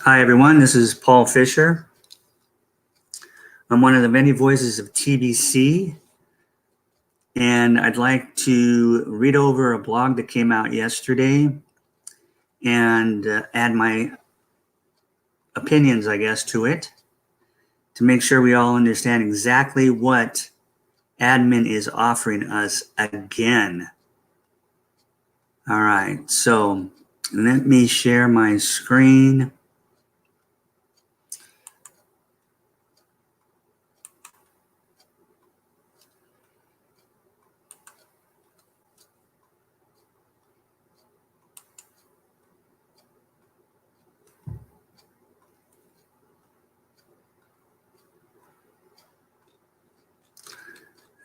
Hi, everyone. This is Paul Fisher. I'm one of the many voices of TBC, and I'd like to read over a blog that came out yesterday and add my opinions, I guess, to it to make sure we all understand exactly what admin is offering us again. All right, so let me share my screen.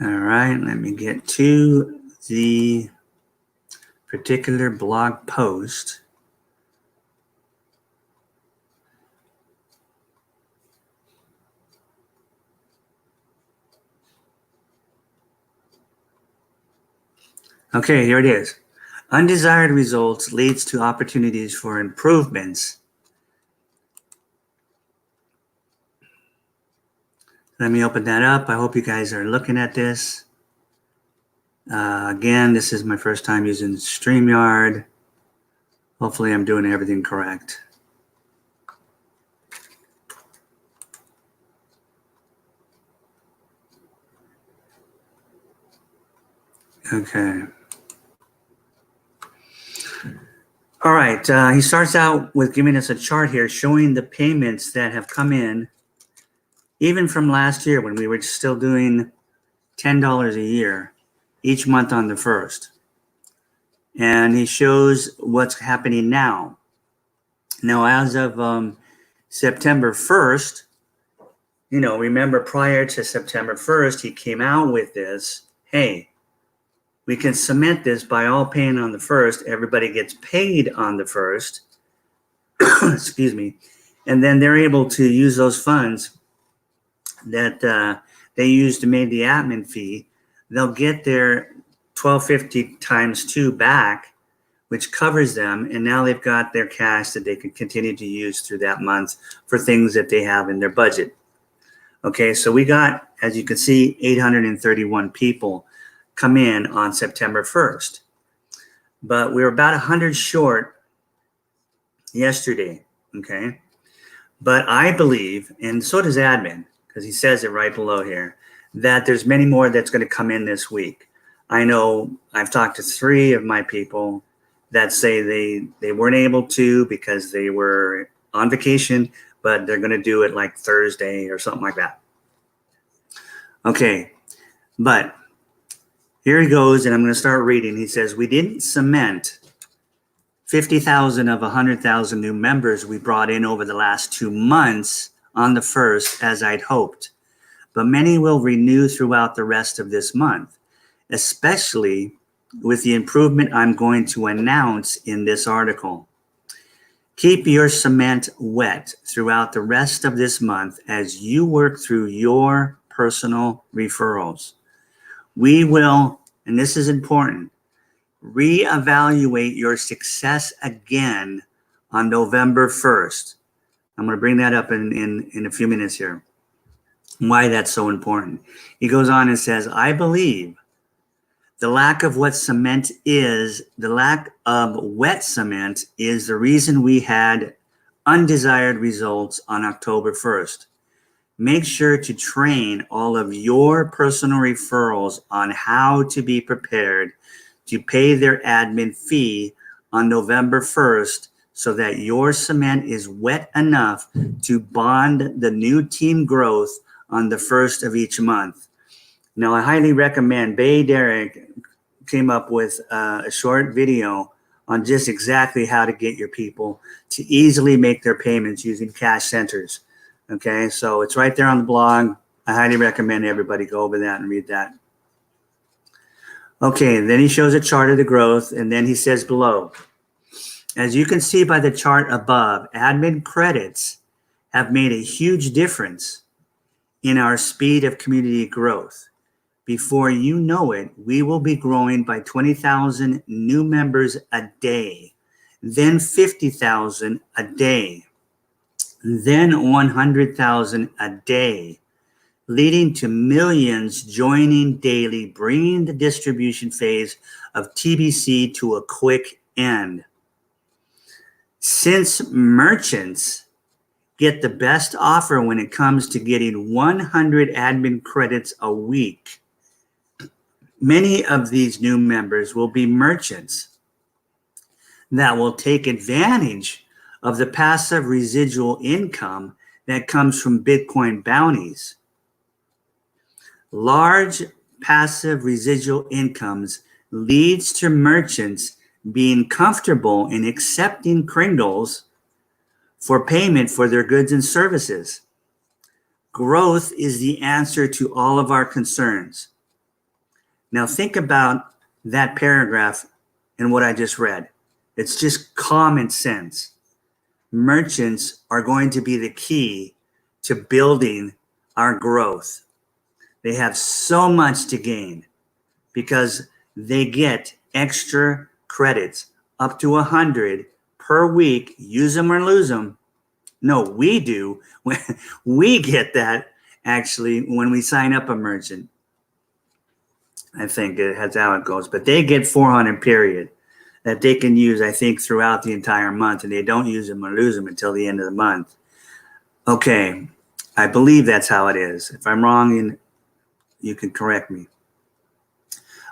All right, let me get to the particular blog post. Okay, here it is. Undesired results leads to opportunities for improvements. Let me open that up. I hope you guys are looking at this. Again, this is my first time using StreamYard. Hopefully I'm doing everything correct. Okay. All right, he starts out with giving us a chart here showing the payments that have come in, even from last year when we were still doing $10 a year each month on the 1st. And he shows what's happening now. Now, as of September 1st, remember prior to September 1st, he came out with this, hey, we can cement this by all paying on the 1st. Everybody gets paid on the 1st. Excuse me. And then they're able to use those funds that they used to make the admin fee. They'll get their $1,250 times 2 back, which covers them. And now they've got their cash that they can continue to use through that month for things that they have in their budget. Okay, so we got, as you can see, 831 people come in on September 1st. But we were about 100 short yesterday, okay? But I believe, and so does admin, because he says it right below here, that there's many more that's going to come in this week. I know I've talked to 3 of my people that say they weren't able to because they were on vacation, but they're going to do it like Thursday or something like that. Okay, but here he goes, and I'm going to start reading. He says, we didn't cement 50,000 of 100,000 new members we brought in over the last 2 months on the 1st as I'd hoped, but many will renew throughout the rest of this month, especially with the improvement I'm going to announce in this article. Keep your cement wet throughout the rest of this month as you work through your personal referrals. We will, and this is important, reevaluate your success again on November 1st. I'm going to bring that up in a few minutes here, why that's so important. He goes on and says, I believe the lack of wet cement is the reason we had undesired results on October 1st. Make sure to train all of your personal referrals on how to be prepared to pay their admin fee on November 1st so that your cement is wet enough to bond the new team growth on the 1st of each month. Now, I highly recommend, Bay Derek came up with a short video on just exactly how to get your people to easily make their payments using cash centers. Okay, so it's right there on the blog. I highly recommend everybody go over that and read that. Okay, then he shows a chart of the growth, and then he says below, as you can see by the chart above, admin credits have made a huge difference in our speed of community growth. Before you know it, we will be growing by 20,000 new members a day, then 50,000 a day. then 100,000 a day, leading to millions joining daily, bringing the distribution phase of TBC to a quick end. Since merchants get the best offer when it comes to getting 100 admin credits a week, many of these new members will be merchants that will take advantage of the passive residual income that comes from Bitcoin bounties. Large passive residual incomes leads to merchants being comfortable in accepting Kringles for payment for their goods and services. Growth is the answer to all of our concerns. Now think about that paragraph and what I just read. It's just common sense. Merchants are going to be the key to building our growth. They have so much to gain because they get extra credits up to 100 per week. Use them or lose them. No, we do. We get that actually when we sign up a merchant. I think that's how it goes. But they get 400 period that they can use, I think, throughout the entire month, and they don't use them or lose them until the end of the month. Okay, I believe that's how it is. If I'm wrong, you can correct me.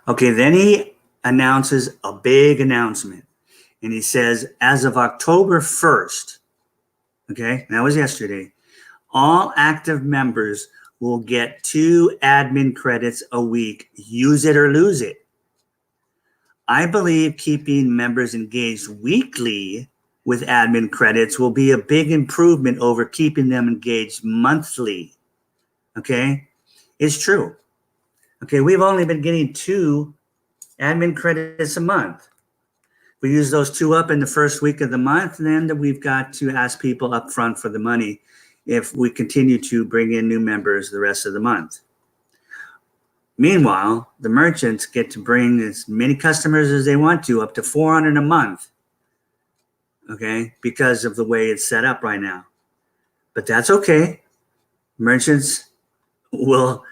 Okay, then he announces a big announcement, and he says, as of October 1st, okay, that was yesterday, all active members will get 2 admin credits a week. Use it or lose it. I believe keeping members engaged weekly with admin credits will be a big improvement over keeping them engaged monthly. Okay, it's true. Okay, we've only been getting 2 admin credits a month. We use those 2 up in the first week of the month, and then we've got to ask people up front for the money if we continue to bring in new members the rest of the month. Meanwhile, the merchants get to bring as many customers as they want to, up to 400 a month, okay, because of the way it's set up right now. But that's okay. Merchants will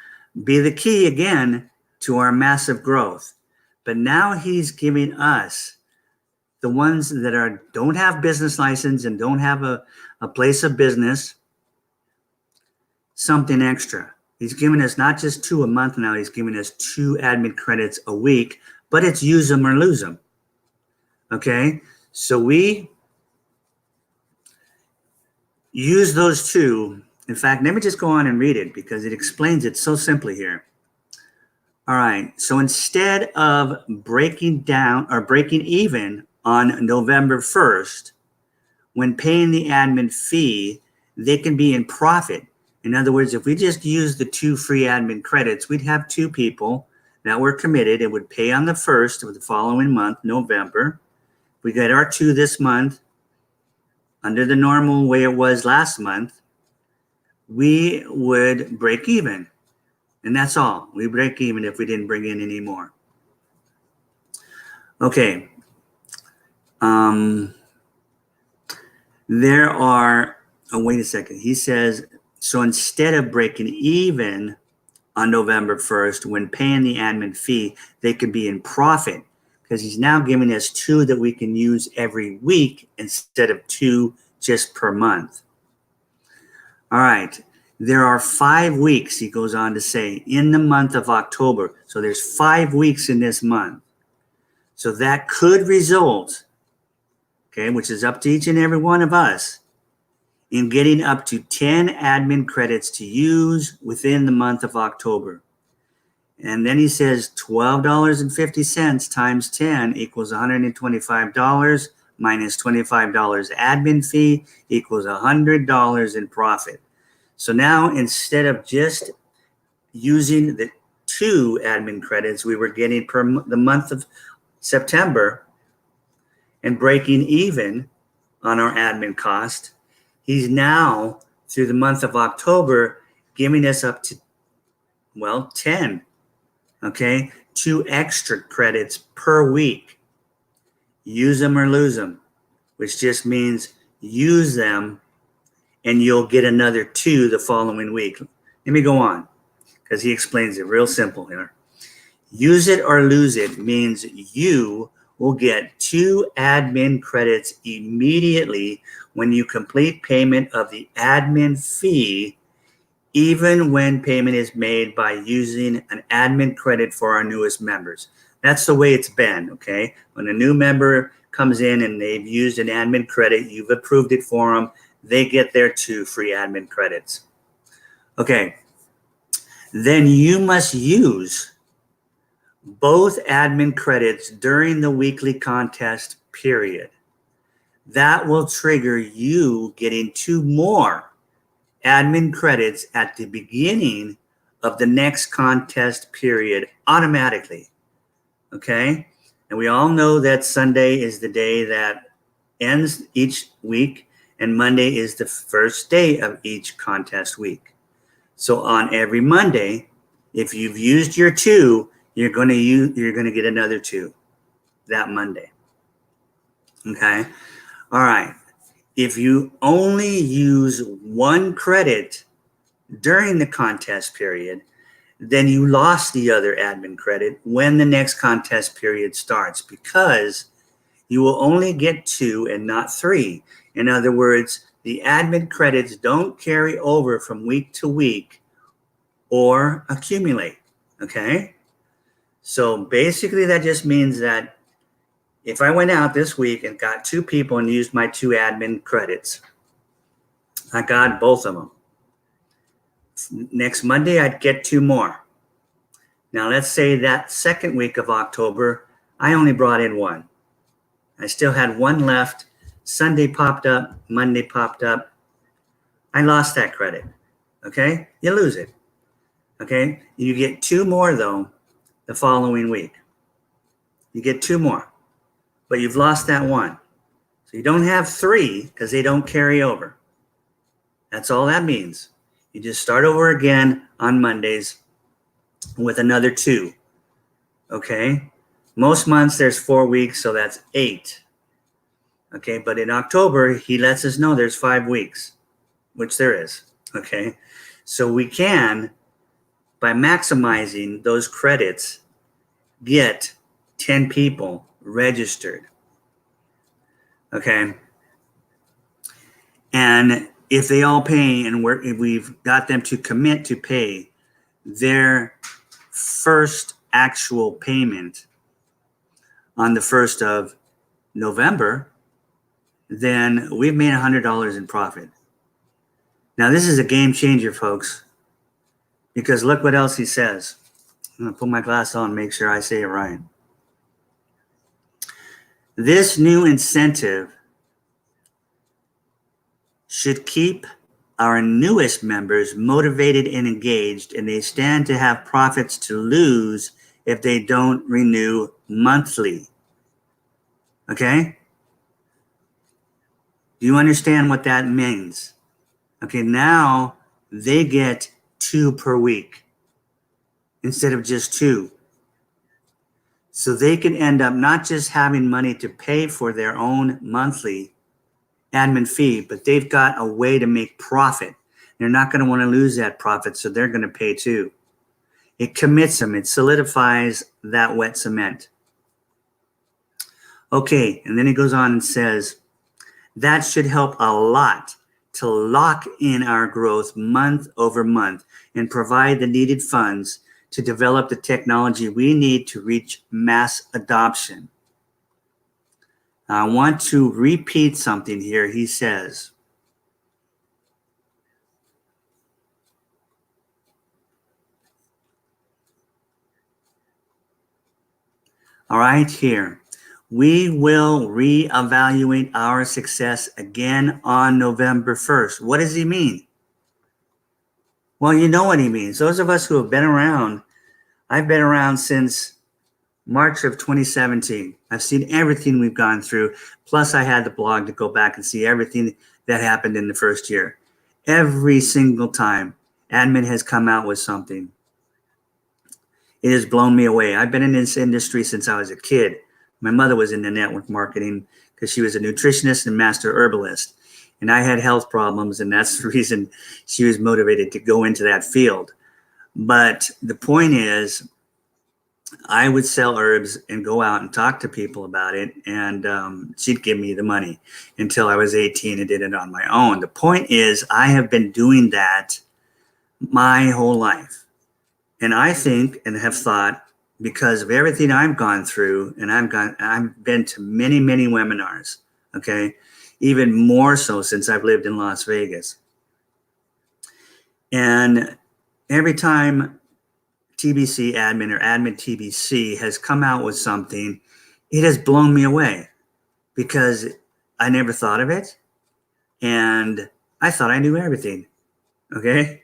be the key again to our massive growth. But now he's giving us, the ones that don't have business license and don't have a place of business, something extra. He's giving us not just 2 a month now, he's giving us 2 admin credits a week, but it's use them or lose them. Okay, so we use those 2. In fact, let me just go on and read it because it explains it so simply here. All right, so instead of breaking down or breaking even on November 1st, when paying the admin fee, they can be in profit. In other words, if we just use the 2 free admin credits, we'd have 2 people that were committed. It would pay on the 1st of the following month, November. We get our 2 this month under the normal way it was last month. We would break even. And that's all. We break even if we didn't bring in any more. Okay. There are, wait a second. He says, so instead of breaking even on November 1st, when paying the admin fee, they could be in profit because he's now giving us 2 that we can use every week instead of 2 just per month. All right. There are 5 weeks, he goes on to say, in the month of October. So there's 5 weeks in this month. So that could result, okay, which is up to each and every one of us, in getting up to 10 admin credits to use within the month of October. And then he says $12.50 times 10 equals $125 minus $25 admin fee equals $100 in profit. So now instead of just using the 2 admin credits we were getting per the month of September and breaking even on our admin cost, he's now, through the month of October, giving us up to, 10, okay? 2 extra credits per week. Use them or lose them, which just means use them and you'll get another 2 the following week. Let me go on, because he explains it real simple here. Use it or lose it means you will get 2 admin credits immediately when you complete payment of the admin fee, even when payment is made by using an admin credit for our newest members. That's the way it's been, okay? When a new member comes in and they've used an admin credit, you've approved it for them, they get their 2 free admin credits. Okay, then you must use both admin credits during the weekly contest period. That will trigger you getting 2 more admin credits at the beginning of the next contest period automatically. Okay? And we all know that Sunday is the day that ends each week, and Monday is the first day of each contest week. So on every Monday, if you've used your 2, you're going to get another 2 that Monday. Okay? All right. If you only use 1 credit during the contest period, then you lost the other admin credit when the next contest period starts, because you will only get 2 and not 3. In other words, the admin credits don't carry over from week to week or accumulate. Okay? So basically that just means that if I went out this week and got 2 people and used my 2 admin credits, I got both of them. Next Monday, I'd get 2 more. Now, let's say that second week of October, I only brought in 1. I still had 1 left. Sunday popped up. Monday popped up. I lost that credit. Okay? You lose it. Okay? You get 2 more, though, the following week. You get 2 more. But you've lost that 1. So you don't have 3 because they don't carry over. That's all that means. You just start over again on Mondays with another 2. Okay? Most months there's 4 weeks, so that's 8. Okay, but in October, he lets us know there's 5 weeks, which there is. Okay? So we can, by maximizing those credits, get 10 people registered. Okay? And if they all pay and if we've got them to commit to pay their first actual payment on the 1st of November, then we've made $100 in profit. Now, this is a game changer, folks, because look what else he says. I'm going to put my glass on and make sure I say it right. This new incentive should keep our newest members motivated and engaged, and they stand to have profits to lose if they don't renew monthly. Okay? Do you understand what that means? Okay, now they get 2 per week instead of just 2. So they can end up not just having money to pay for their own monthly admin fee, but they've got a way to make profit. They're not going to want to lose that profit, so they're going to pay too. It commits them. It solidifies that wet cement. Okay, and then he goes on and says, that should help a lot to lock in our growth month over month and provide the needed funds to develop the technology we need to reach mass adoption. I want to repeat something here. He says, all right, here. We will reevaluate our success again on November 1st. What does he mean? Well, you know what he means. Those of us who have been around, I've been around since March of 2017. I've seen everything we've gone through. Plus, I had the blog to go back and see everything that happened in the first year. Every single time, admin has come out with something. It has blown me away. I've been in this industry since I was a kid. My mother was in the network marketing because she was a nutritionist and master herbalist. and I had health problems, and that's the reason she was motivated to go into that field. But the point is, I would sell herbs and go out and talk to people about it, and she'd give me the money until I was 18 and did it on my own. The point is, I have been doing that my whole life. And I think and have thought, because of everything I've gone through, and I've been to many, many webinars, okay, even more so since I've lived in Las Vegas. And every time TBC admin or admin TBC has come out with something, it has blown me away because I never thought of it. And I thought I knew everything. Okay.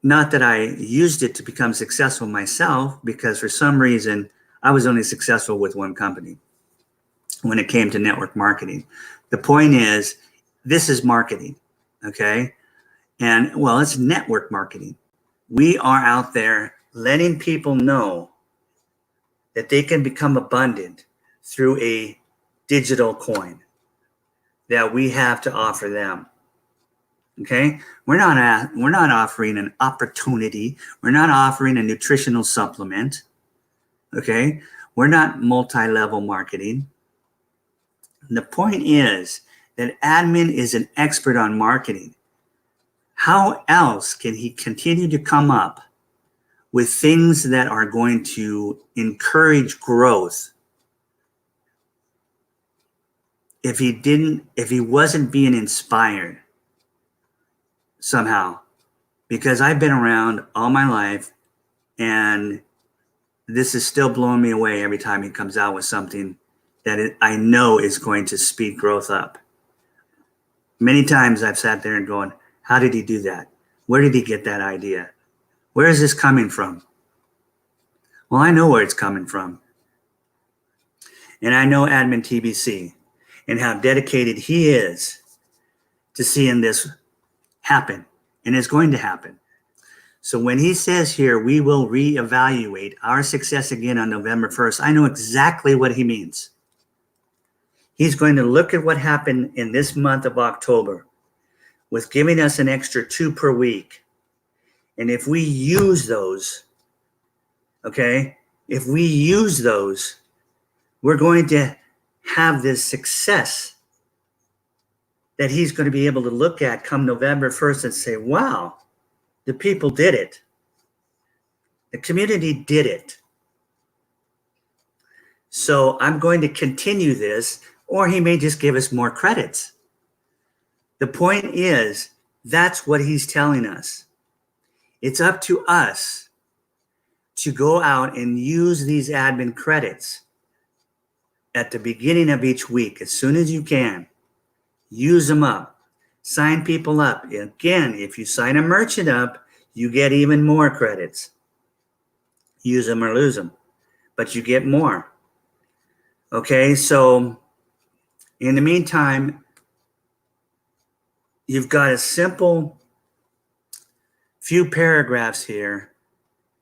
Not that I used it to become successful myself, because for some reason I was only successful with one company when it came to network marketing. The point is, this is marketing. Okay. And well, it's network marketing. We are out there letting people know that they can become abundant through a digital coin that we have to offer them. Okay, we're not offering an opportunity. We're not offering a nutritional supplement. Okay, we're not multi-level marketing. And the point is that admin is an expert on marketing. How else can he continue to come up with things that are going to encourage growth if he wasn't being inspired somehow? Because I've been around all my life, and this is still blowing me away every time he comes out with something that I know is going to speed growth up. Many times I've sat there and going, how did he do that? Where did he get that idea? Where is this coming from? Well, I know where it's coming from. And I know admin TBC and how dedicated he is to seeing this happen, and it's going to happen. So when he says here, we will reevaluate our success again on November 1st, I know exactly what he means. He's going to look at what happened in this month of October with giving us an extra 2 per week. And if we use those, okay, we're going to have this success that he's going to be able to look at come November 1st and say, wow, the people did it. The community did it. So I'm going to continue this, or he may just give us more credits. The point is, that's what he's telling us. It's up to us to go out and use these admin credits at the beginning of each week, as soon as you can. Use them up. Sign people up. Again, if you sign a merchant up, you get even more credits. Use them or lose them, but you get more. Okay, so in the meantime, you've got a simple few paragraphs here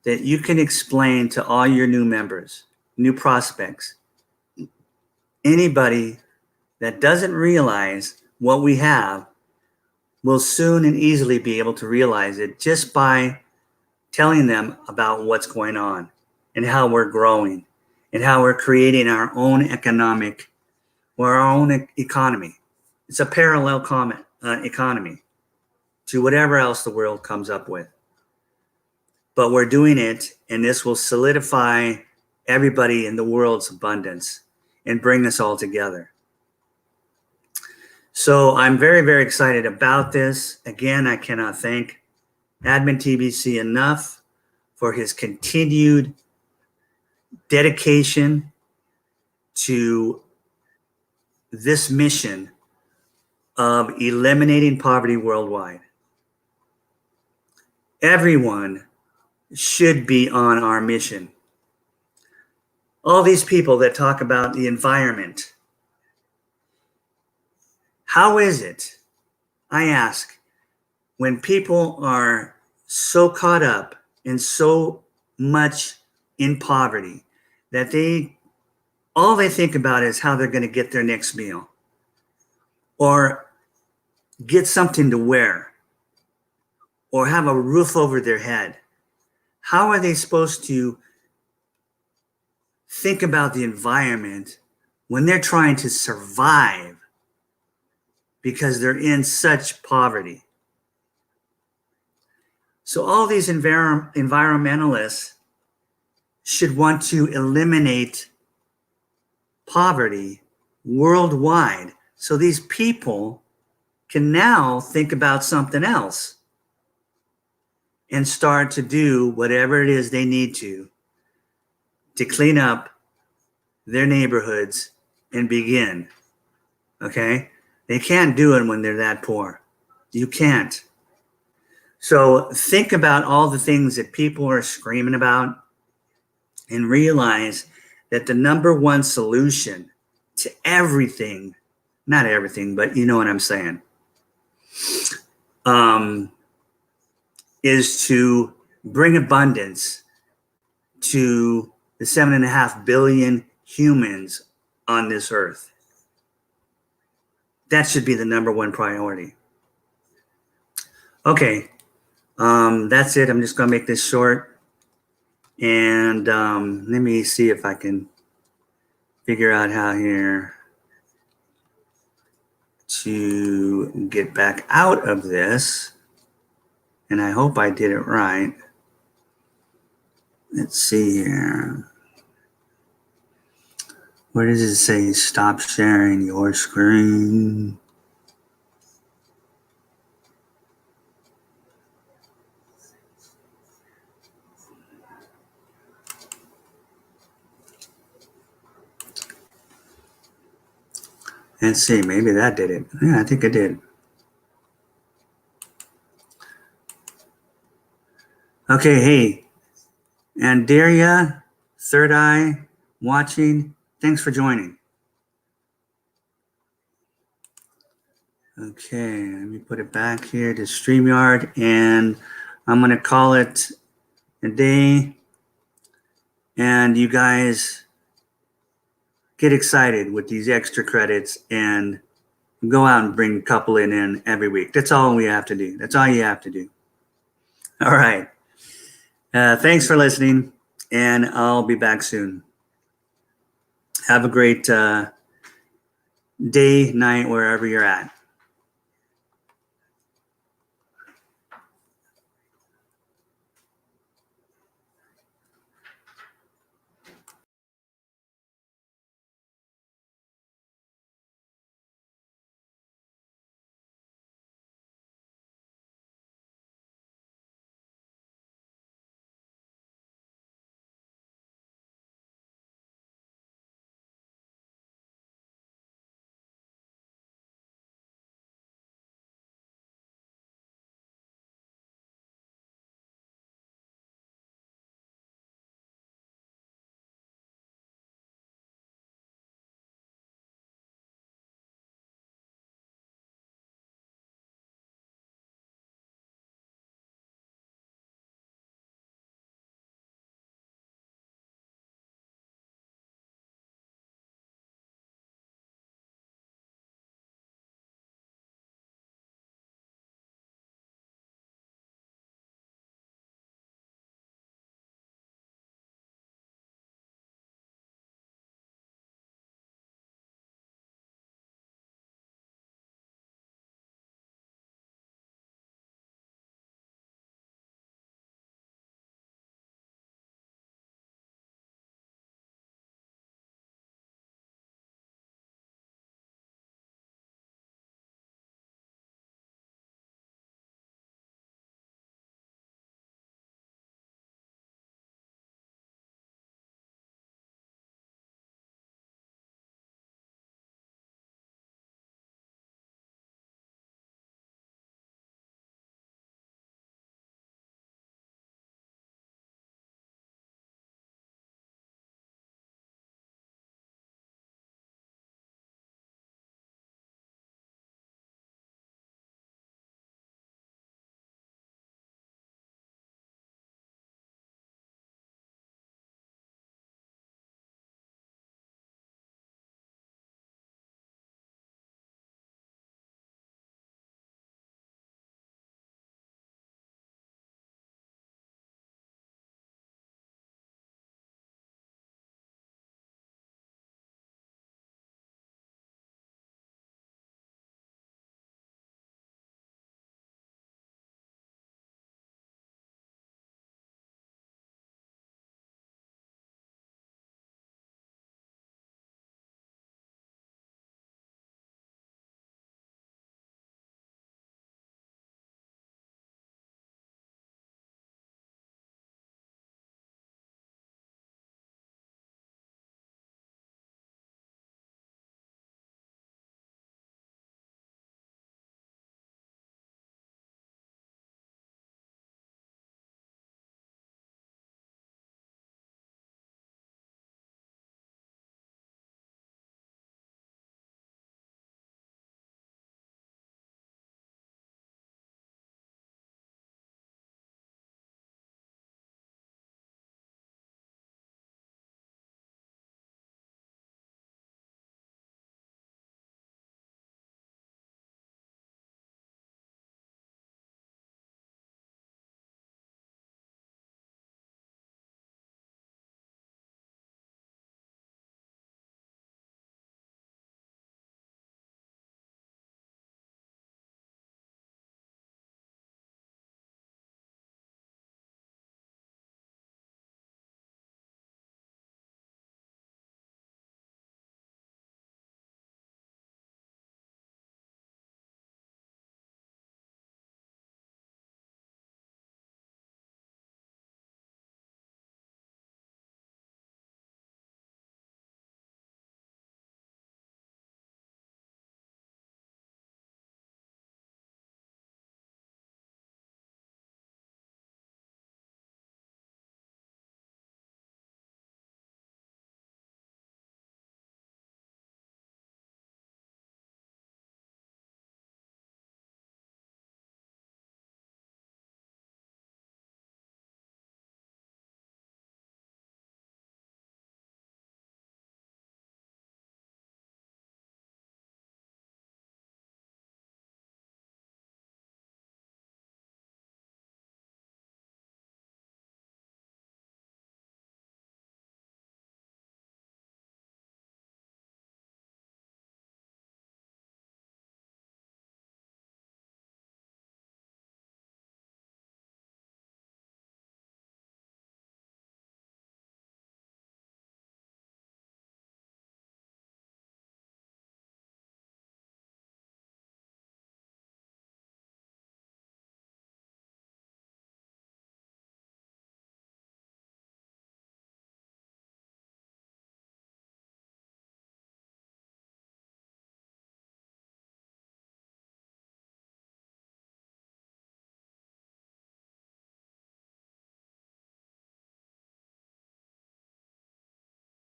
that you can explain to all your new members, new prospects, anybody that doesn't realize what we have will soon and easily be able to realize it just by telling them about what's going on and how we're growing and how we're creating our own economic or our own economy. It's a parallel economy to whatever else the world comes up with. But we're doing it, and this will solidify everybody in the world's abundance and bring us all together. So I'm very, very excited about this. Again, I cannot thank Admin TBC enough for his continued dedication to this mission of eliminating poverty worldwide. Everyone should be on our mission. All these people that talk about the environment, how is it, I ask, when people are so caught up and so much in poverty that all they think about is how they're going to get their next meal, or get something to wear or have a roof over their head, how are they supposed to think about the environment when they're trying to survive because they're in such poverty? So all these environmentalists should want to eliminate poverty worldwide. So these people can now think about something else and start to do whatever it is they need to clean up their neighborhoods and begin. Okay? They can't do it when they're that poor. You can't. So think about all the things that people are screaming about and realize that the number one solution to everything, not everything, but you know what I'm saying, is to bring abundance to the 7.5 billion humans on this earth. That should be the number one priority. Okay, that's it. I'm just going to make this short. And let me see if I can figure out how here to get back out of this. And I hope I did it right. Let's see here. Where does it say stop sharing your screen? Let's see, maybe that did it. Yeah, I think it did. Okay, hey, and Daria, Third Eye, watching, thanks for joining. Okay, let me put it back here to StreamYard, and I'm going to call it a day. And you guys get excited with these extra credits and go out and bring a couple in every week. That's all we have to do. That's all you have to do. All right. Thanks for listening, and I'll be back soon. Have a great day, night, wherever you're at.